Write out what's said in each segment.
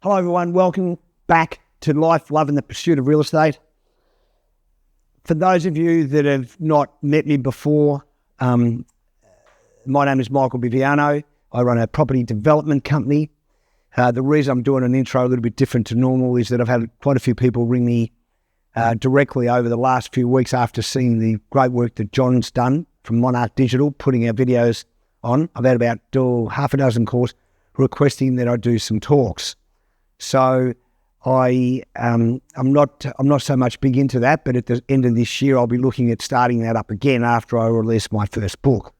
Hello everyone, welcome back to Life, Love and the Pursuit of Real Estate. For those of you that have not met me before, my name is Michael Biviano. I run a property development company. The reason I'm doing an intro a little bit different to normal is that I've had quite a few people ring me directly over the last few weeks after seeing the great work that John's done from Monarch Digital, putting our videos on. I've had about half a dozen calls requesting that I do some talks. So I'm not so much big into that, but at the end of this year, I'll be looking at starting that up again after I release my first book.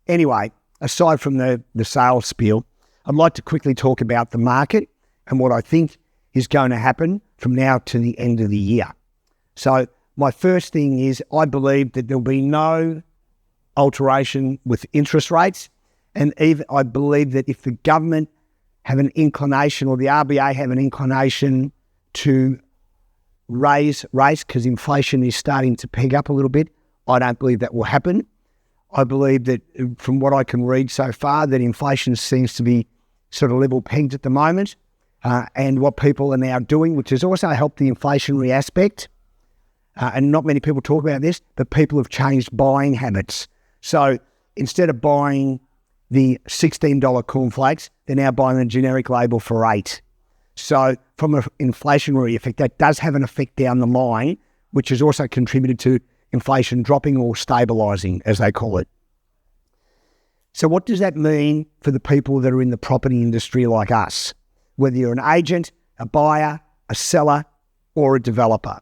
Anyway, aside from the sales spiel, I'd like to quickly talk about the market and what I think is going to happen from now to the end of the year. So my first thing is I believe that there'll be no alteration with interest rates, and even I believe that if the government have an inclination, or the RBA have an inclination to raise rates because inflation is starting to peg up a little bit, I don't believe that will happen. I believe that from what I can read so far, that inflation seems to be sort of level pegged at the moment. And what people are now doing, which has also helped the inflationary aspect, and not many people talk about this, but people have changed buying habits. So instead of buying the $16 cornflakes, they're now buying the generic label for $8. So from an inflationary effect, that does have an effect down the line, which has also contributed to inflation dropping or stabilising, as they call it. So what does that mean for the people that are in the property industry like us? Whether you're an agent, a buyer, a seller, or a developer.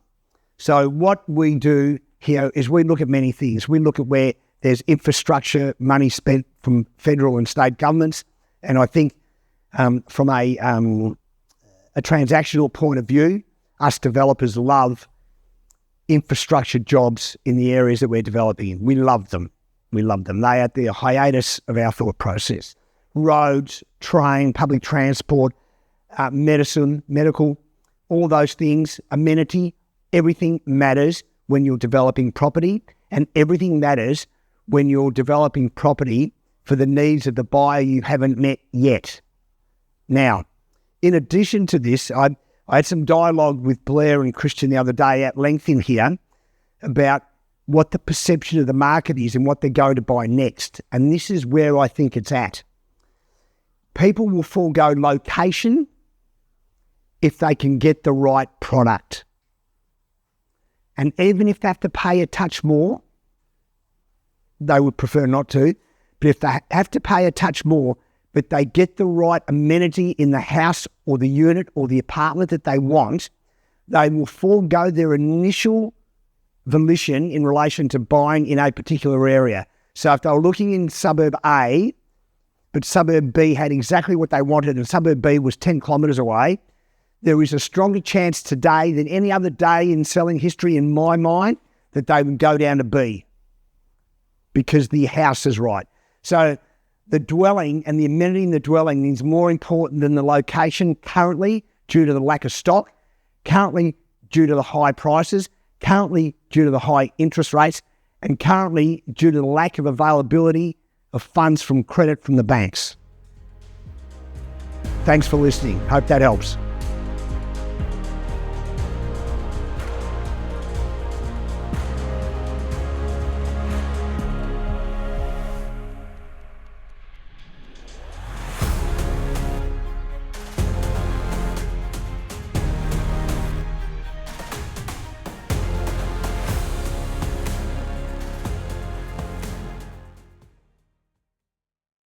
So what we do here is we look at many things. We look at where there's infrastructure money spent from federal and state governments. And I think from a transactional point of view, us developers love infrastructure jobs in the areas that we're developing in. We love them. We love them. They are at the hiatus of our thought process. Roads, train, public transport, medicine, medical, all those things, amenity, everything matters when you're developing property, and everything matters when you're developing property for the needs of the buyer you haven't met yet. Now, in addition to this, I had some dialogue with Blair and Christian the other day at length in here about what the perception of the market is and what they're going to buy next. And this is where I think it's at. People will forego location if they can get the right product. And even if they have to pay a touch more, they would prefer not to. But if they have to pay a touch more, but they get the right amenity in the house or the unit or the apartment that they want, they will forego their initial volition in relation to buying in a particular area. So if they were looking in suburb A, but suburb B had exactly what they wanted and suburb B was 10 kilometres away, there is a stronger chance today than any other day in selling history in my mind that they would go down to B because the house is right. So the dwelling and the amenity in the dwelling is more important than the location currently due to the lack of stock, currently due to the high prices, currently due to the high interest rates, and currently due to the lack of availability of funds from credit from the banks. Thanks for listening. Hope that helps.